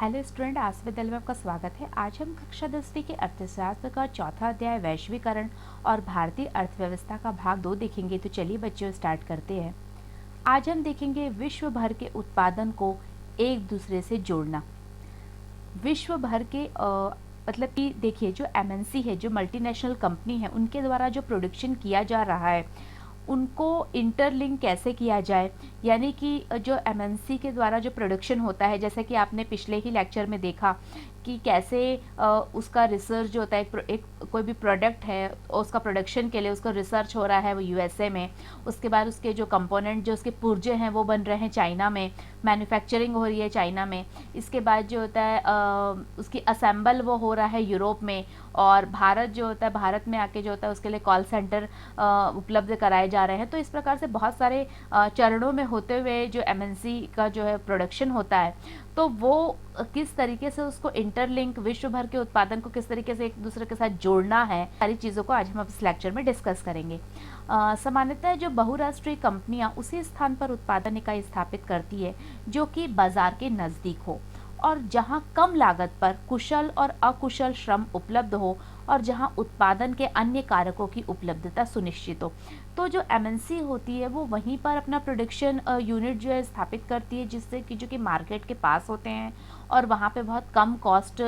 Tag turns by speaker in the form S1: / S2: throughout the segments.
S1: Hello student, आज विद्यालय में आपका स्वागत है। आज हम कक्षा 10वीं के अर्थशास्त्र का चौथा अध्याय वैश्वीकरण और भारतीय अर्थव्यवस्था का भाग 2 देखेंगे। तो चलिए बच्चों स्टार्ट करते हैं। आज हम देखेंगे विश्व भर के उत्पादन को एक दूसरे से जोड़ना। विश्व भर के मतलब कि देखिए, जो एमएनसी है, जो मल्टीनेशनल कंपनी है, उनके द्वारा जो प्रोडक्शन किया जा रहा है उनको इंटरलिंक कैसे किया जाए। यानी कि जो एमएनसी के द्वारा जो प्रोडक्शन होता है, जैसे कि आपने पिछले ही लेक्चर में देखा कि कैसे उसका रिसर्च जो होता है, एक कोई भी प्रोडक्ट है उसका प्रोडक्शन के लिए उसका रिसर्च हो रहा है वो यूएसए में, उसके बाद उसके जो कंपोनेंट जो उसके पुर्जे हैं वो बन रहे हैं चाइना में, मैन्युफैक्चरिंग हो रही है चाइना में, इसके बाद जो होता है उसकी असेंबल वो हो रहा है यूरोप में, और भारत जो होता है, भारत में आके जो होता है उसके लिए कॉल सेंटर उपलब्ध कराए जा रहे हैं। तो इस प्रकार से बहुत सारे चरणों में होते हुए जो एमएनसी का जो है प्रोडक्शन होता है, तो वो किस तरीके से उसको इंटरलिंक, विश्व भर के उत्पादन को किस तरीके से एक दूसरे के साथ जोड़ना है, सारी चीज़ों को आज हम इस लेक्चर में डिस्कस करेंगे। सामान्यतः जो बहुराष्ट्रीय कंपनियां उसी स्थान पर उत्पादन इकाई स्थापित करती है जो कि बाजार के नज़दीक हो, और जहां कम लागत पर कुशल और अकुशल श्रम उपलब्ध हो, और जहां उत्पादन के अन्य कारकों की उपलब्धता सुनिश्चित हो। तो जो एमएनसी होती है वो वहीं पर अपना प्रोडक्शन यूनिट जो है स्थापित करती है, जिससे कि जो कि मार्केट के पास होते हैं और वहाँ पे बहुत कम कॉस्ट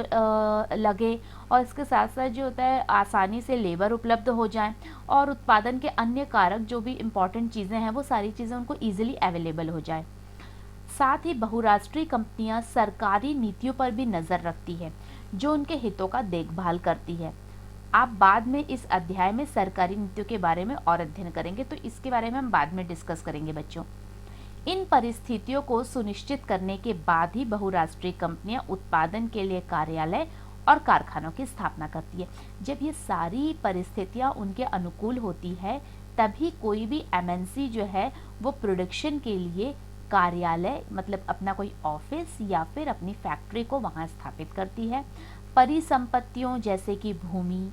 S1: लगे, और इसके साथ साथ जो होता है आसानी से लेबर उपलब्ध हो जाए, और उत्पादन के अन्य कारक जो भी इम्पॉर्टेंट चीज़ें हैं वो सारी चीज़ें उनको ईजिली अवेलेबल हो जाए। साथ ही बहुराष्ट्रीय कंपनियां सरकारी नीतियों पर भी नज़र रखती है जो उनके हितों का देखभाल करती है। आप बाद में इस अध्याय में सरकारी नीतियों के बारे में और अध्ययन करेंगे, तो इसके बारे में हम बाद में डिस्कस करेंगे बच्चों। इन परिस्थितियों को सुनिश्चित करने के बाद ही बहुराष्ट्रीय कंपनियां उत्पादन के लिए कार्यालय और कारखानों की स्थापना करती है। जब ये सारी परिस्थितियां उनके अनुकूल होती है, तभी कोई भी एमएनसी जो है वो प्रोडक्शन के लिए कार्यालय, मतलब अपना कोई ऑफिस या फिर अपनी फैक्ट्री को वहां स्थापित करती है। परिसंपत्तियों जैसे कि भूमि,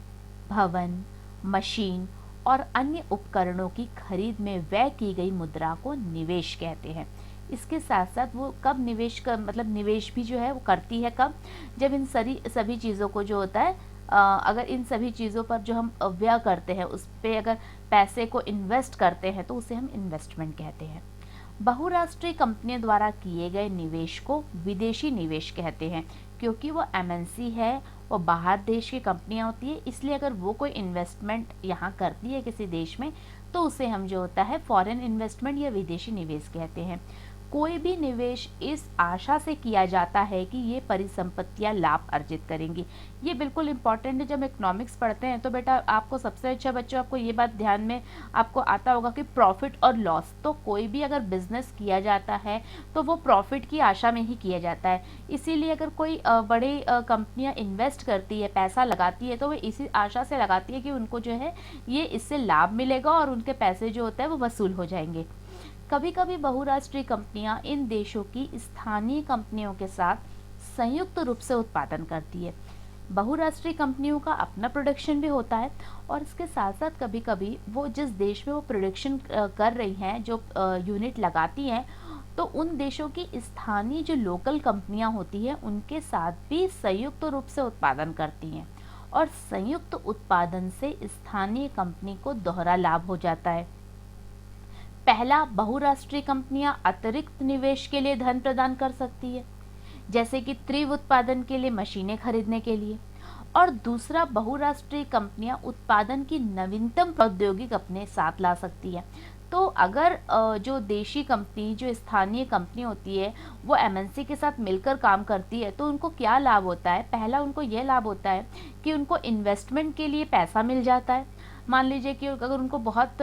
S1: भवन, मशीन और अन्य उपकरणों की खरीद में व्यय की गई मुद्रा को निवेश कहते हैं। इसके साथ साथ वो कब निवेश कर, मतलब निवेश भी जो है वो करती है कब, जब इन सभी चीज़ों को जो होता है अगर इन सभी चीज़ों पर जो हम व्यय करते हैं, उस पर अगर पैसे को इन्वेस्ट करते हैं, तो उसे हम इन्वेस्टमेंट कहते हैं। बहुराष्ट्रीय कंपनियों द्वारा किए गए निवेश को विदेशी निवेश कहते हैं, क्योंकि वो एमएनसी है, वो बाहर देश की कंपनियां होती है, इसलिए अगर वो कोई इन्वेस्टमेंट यहाँ करती है किसी देश में, तो उसे हम जो होता है फॉरेन इन्वेस्टमेंट या विदेशी निवेश कहते हैं। कोई भी निवेश इस आशा से किया जाता है कि ये परिसंपत्तियां लाभ अर्जित करेंगी। ये बिल्कुल इंपॉर्टेंट है। जब इकोनॉमिक्स पढ़ते हैं तो बेटा आपको सबसे अच्छा, बच्चों आपको ये बात ध्यान में आपको आता होगा कि प्रॉफिट और लॉस, तो कोई भी अगर बिजनेस किया जाता है तो वो प्रॉफिट की आशा में ही किया जाता है। इसीलिए अगर कोई बड़ी कंपनियां इन्वेस्ट करती है, पैसा लगाती है, तो वो इसी आशा से लगाती है कि उनको जो है ये इससे लाभ मिलेगा और उनके पैसे जो होते हैं वो वसूल हो जाएंगे। कभी कभी बहुराष्ट्रीय कंपनियां इन देशों की स्थानीय कंपनियों के साथ संयुक्त रूप से उत्पादन करती है। बहुराष्ट्रीय कंपनियों का अपना प्रोडक्शन भी होता है, और इसके साथ साथ कभी कभी वो जिस देश में वो प्रोडक्शन कर रही हैं, जो यूनिट लगाती हैं, तो उन देशों की स्थानीय जो लोकल कंपनियां होती हैं उनके साथ भी संयुक्त रूप से उत्पादन करती हैं, और संयुक्त उत्पादन से स्थानीय कंपनी को दोहरा लाभ हो जाता है। पहला, बहुराष्ट्रीय कंपनियां अतिरिक्त निवेश के लिए धन प्रदान कर सकती है, जैसे कि तीव्र उत्पादन के लिए मशीनें खरीदने के लिए। और दूसरा, बहुराष्ट्रीय कंपनियां उत्पादन की नवीनतम प्रौद्योगिकी अपने साथ ला सकती है। तो अगर जो देशी कंपनी, जो स्थानीय कंपनी होती है, वो एमएनसी के साथ मिलकर काम करती है, तो उनको क्या लाभ होता है? पहला, उनको यह लाभ होता है कि उनको इन्वेस्टमेंट के लिए पैसा मिल जाता है। मान लीजिए कि अगर उनको बहुत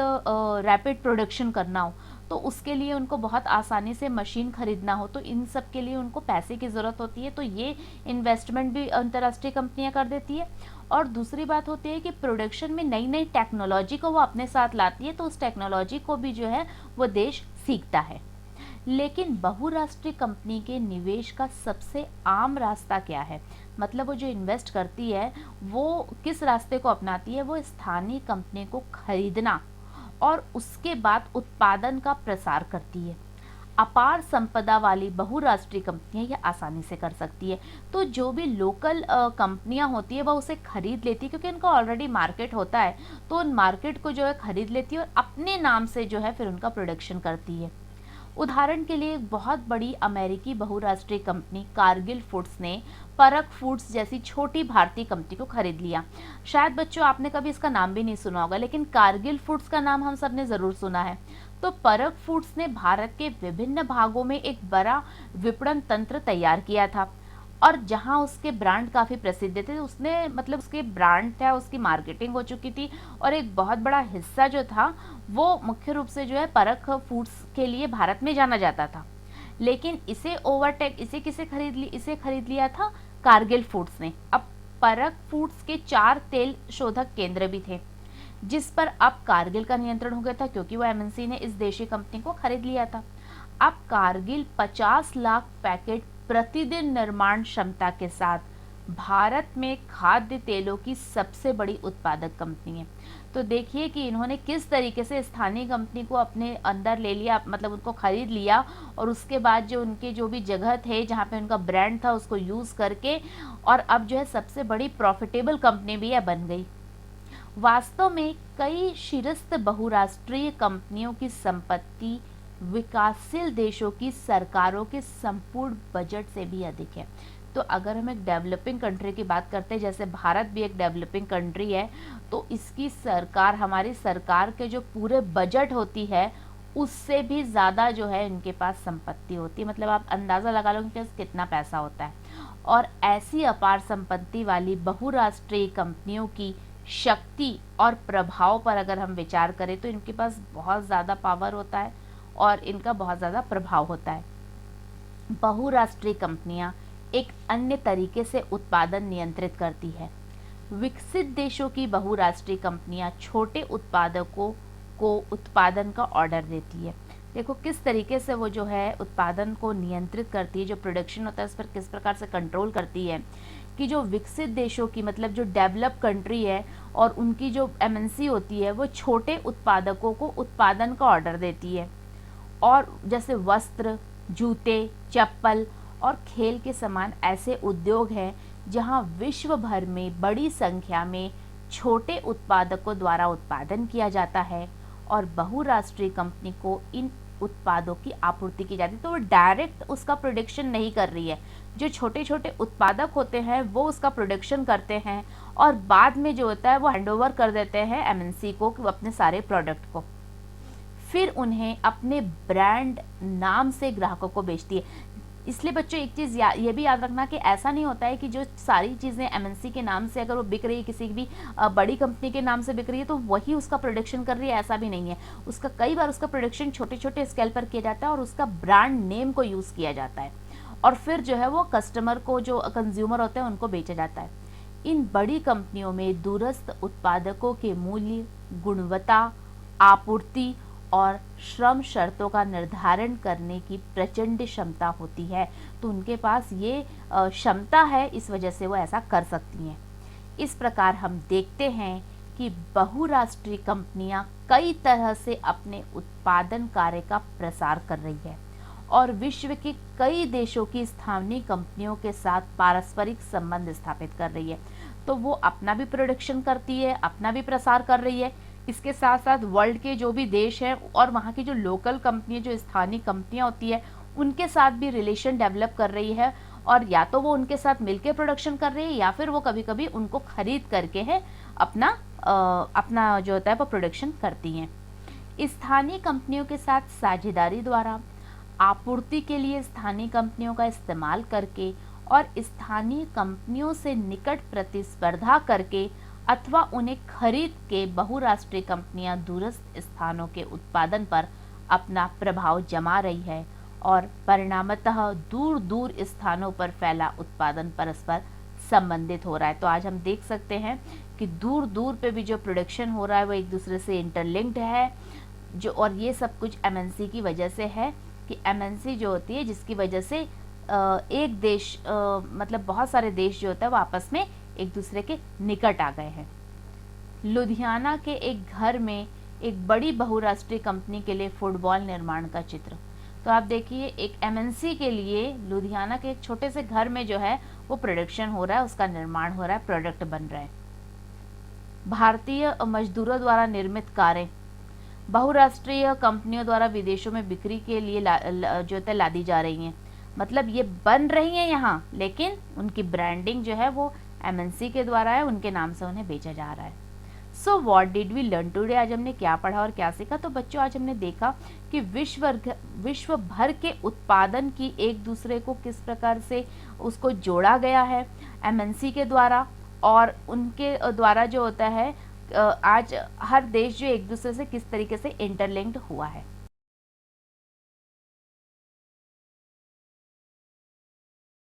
S1: रैपिड प्रोडक्शन करना हो, तो उसके लिए उनको बहुत आसानी से मशीन खरीदना हो, तो इन सब के लिए उनको पैसे की ज़रूरत होती है, तो ये इन्वेस्टमेंट भी अंतर्राष्ट्रीय कंपनियां कर देती है। और दूसरी बात होती है कि प्रोडक्शन में नई नई टेक्नोलॉजी को वो अपने साथ लाती है, तो उस टेक्नोलॉजी को भी जो है वो देश सीखता है। लेकिन बहुराष्ट्रीय कंपनी के निवेश का सबसे आम रास्ता क्या है? मतलब वो जो इन्वेस्ट करती है वो किस रास्ते को अपनाती है? वो स्थानीय कंपनी को खरीदना और उसके बाद उत्पादन का प्रसार करती है। अपार संपदा वाली बहुराष्ट्रीय कंपनियां ये आसानी से कर सकती है। तो जो भी लोकल कंपनियां होती है वह उसे खरीद लेती है, क्योंकि उनका ऑलरेडी मार्केट होता है, तो उन मार्केट को जो है खरीद लेती है और अपने नाम से जो है फिर उनका प्रोडक्शन करती है। उदाहरण के लिए एक बहुत बड़ी अमेरिकी बहुराष्ट्रीय कंपनी कारगिल फूड्स ने परक फूड्स जैसी छोटी भारतीय कंपनी को खरीद लिया। शायद बच्चों आपने कभी इसका नाम भी नहीं सुना होगा, लेकिन कारगिल फूड्स का नाम हम सब ने ज़रूर सुना है। तो परक फूड्स ने भारत के विभिन्न भागों में एक बड़ा विपणन तंत्र तैयार किया था, और जहां उसके ब्रांड काफ़ी प्रसिद्ध थे, उसने मतलब उसके ब्रांड था, उसकी मार्केटिंग हो चुकी थी, और एक बहुत बड़ा हिस्सा जो था वो मुख्य रूप से जो है परख फूड्स के लिए भारत में जाना जाता था। लेकिन इसे इसे खरीद लिया था कारगिल फूड्स ने। अब परख फूड्स के 4 तेल शोधक केंद्र भी थे, जिस पर अब कारगिल का नियंत्रण हो गया था, क्योंकि वो एमएनसी ने इस देशी कंपनी को खरीद लिया था। अब कारगिल 50 लाख पैकेट प्रतिदिन निर्माण क्षमता के साथ भारत में खाद्य तेलों की सबसे बड़ी उत्पादक कंपनी है। तो देखिए कि इन्होंने किस तरीके से स्थानीय कंपनी को अपने अंदर ले लिया, मतलब उनको खरीद लिया, और उसके बाद जो उनके जो भी जगह थे जहाँ पे उनका ब्रांड था उसको यूज़ करके, और अब जो है सबसे बड़ी प्रॉफिटेबल कंपनी भी है बन गई। वास्तव में कई शीर्ष बहुराष्ट्रीय कंपनियों की संपत्ति विकासशील देशों की सरकारों के संपूर्ण बजट से भी अधिक है। तो अगर हम एक डेवलपिंग कंट्री की बात करते हैं, जैसे भारत भी एक डेवलपिंग कंट्री है, तो इसकी सरकार, हमारी सरकार के जो पूरे बजट होती है उससे भी ज़्यादा जो है इनके पास संपत्ति होती है। मतलब आप अंदाज़ा लगा लो इनके पास कितना पैसा होता है। और ऐसी अपार संपत्ति वाली बहुराष्ट्रीय कंपनियों की शक्ति और प्रभाव पर अगर हम विचार करें तो इनके पास बहुत ज़्यादा पावर होता है और इनका बहुत ज़्यादा प्रभाव होता है। बहुराष्ट्रीय कंपनियां एक अन्य तरीके से उत्पादन नियंत्रित करती है। विकसित देशों की बहुराष्ट्रीय कंपनियां छोटे उत्पादकों को उत्पादन का ऑर्डर देती है। देखो किस तरीके से वो जो है उत्पादन को नियंत्रित करती है, जो प्रोडक्शन होता है उस पर किस प्रकार से कंट्रोल करती है, कि जो विकसित देशों की, मतलब जो डेवलप कंट्री है और उनकी जो एमएनसी होती है, वो छोटे उत्पादकों को उत्पादन का ऑर्डर देती है। और जैसे वस्त्र, जूते, चप्पल और खेल के समान ऐसे उद्योग हैं जहां विश्व भर में बड़ी संख्या में छोटे उत्पादकों द्वारा उत्पादन किया जाता है और बहुराष्ट्रीय कंपनी को इन उत्पादों की आपूर्ति की जाती है। तो वो डायरेक्ट उसका प्रोडक्शन नहीं कर रही है, जो छोटे छोटे उत्पादक होते हैं वो उसका प्रोडक्शन करते हैं और बाद में जो होता है वो हैंडओवर कर देते हैं एमएनसी को, अपने सारे प्रोडक्ट को, फिर उन्हें अपने ब्रांड नाम से ग्राहकों को बेचती है। इसलिए बच्चों एक चीज़ ये भी याद रखना कि ऐसा नहीं होता है कि जो सारी चीज़ें एमएनसी के नाम से अगर वो बिक रही है, किसी भी बड़ी कंपनी के नाम से बिक रही है, तो वही उसका प्रोडक्शन कर रही है, ऐसा भी नहीं है। उसका कई बार उसका प्रोडक्शन छोटे छोटे स्केल पर किया जाता है और उसका ब्रांड नेम को यूज़ किया जाता है और फिर जो है वो कस्टमर को, जो कंज्यूमर होते हैं, उनको बेचा जाता है। इन बड़ी कंपनियों में दूरस्थ उत्पादकों के मूल्य, गुणवत्ता, आपूर्ति और श्रम शर्तों का निर्धारण करने की प्रचंड क्षमता होती है। तो उनके पास ये क्षमता है, इस वजह से वो ऐसा कर सकती हैं। इस प्रकार हम देखते हैं कि बहुराष्ट्रीय कंपनियां कई तरह से अपने उत्पादन कार्य का प्रसार कर रही है और विश्व के कई देशों की स्थानीय कंपनियों के साथ पारस्परिक संबंध स्थापित कर रही है। तो वो अपना भी प्रोडक्शन करती है, अपना भी प्रसार कर रही है, इसके साथ साथ वर्ल्ड के जो भी देश हैं और वहाँ की जो लोकल कंपनी, जो स्थानीय कंपनियाँ होती है, उनके साथ भी रिलेशन डेवलप कर रही है और या तो वो उनके साथ मिलकर प्रोडक्शन कर रही है या फिर वो कभी कभी उनको खरीद करके है अपना जो होता है वो प्रोडक्शन करती हैं। स्थानीय कंपनियों के साथ साझेदारी द्वारा आपूर्ति के लिए स्थानीय कंपनियों का इस्तेमाल करके और स्थानीय कंपनियों से निकट प्रतिस्पर्धा करके अथवा उन्हें खरीद के बहुराष्ट्रीय कंपनियां दूरस्थ स्थानों के उत्पादन पर अपना प्रभाव जमा रही है और परिणामतः दूर दूर स्थानों पर फैला उत्पादन परस्पर संबंधित हो रहा है। तो आज हम देख सकते हैं कि दूर दूर पे भी जो प्रोडक्शन हो रहा है वो एक दूसरे से इंटरलिंक्ड है, जो, और ये सब कुछ एमएनसी की वजह से है कि एमएनसी जो होती है जिसकी वजह से एक देश मतलब बहुत सारे देश जो होता है वो आपस में एक दूसरे के निकट आ गए हैं। लुधियाना के एक घर में एक बड़ी बहुराष्ट्रीय कंपनी के लिए फुटबॉल निर्माण का चित्र। तो आप देखिए एक एमएनसी के लिए लुधियाना के एक छोटे से घर में जो है वो प्रोडक्शन हो रहा है, उसका निर्माण हो रहा है, प्रोडक्ट बन रहा है। भारतीय मजदूरों द्वारा निर्मित कारें बहुराष्ट्रीय कंपनियों द्वारा विदेशों में बिक्री के लिए जो है लादी जा रही हैं। मतलब ये बन रही हैं यहाँ, लेकिन उनकी ब्रांडिंग जो है वो एमएनसी के द्वारा है, उनके नाम से उन्हें बेचा जा रहा है। So what did we learn today, आज हमने क्या पढ़ा और क्या सीखा। तो बच्चों आज हमने देखा कि विश्व भर के उत्पादन की एक दूसरे को किस प्रकार से उसको जोड़ा गया है एमएनसी के द्वारा, और उनके द्वारा जो होता है आज हर देश जो एक दूसरे से किस तरीके से इंटरलिंक्ड हुआ है।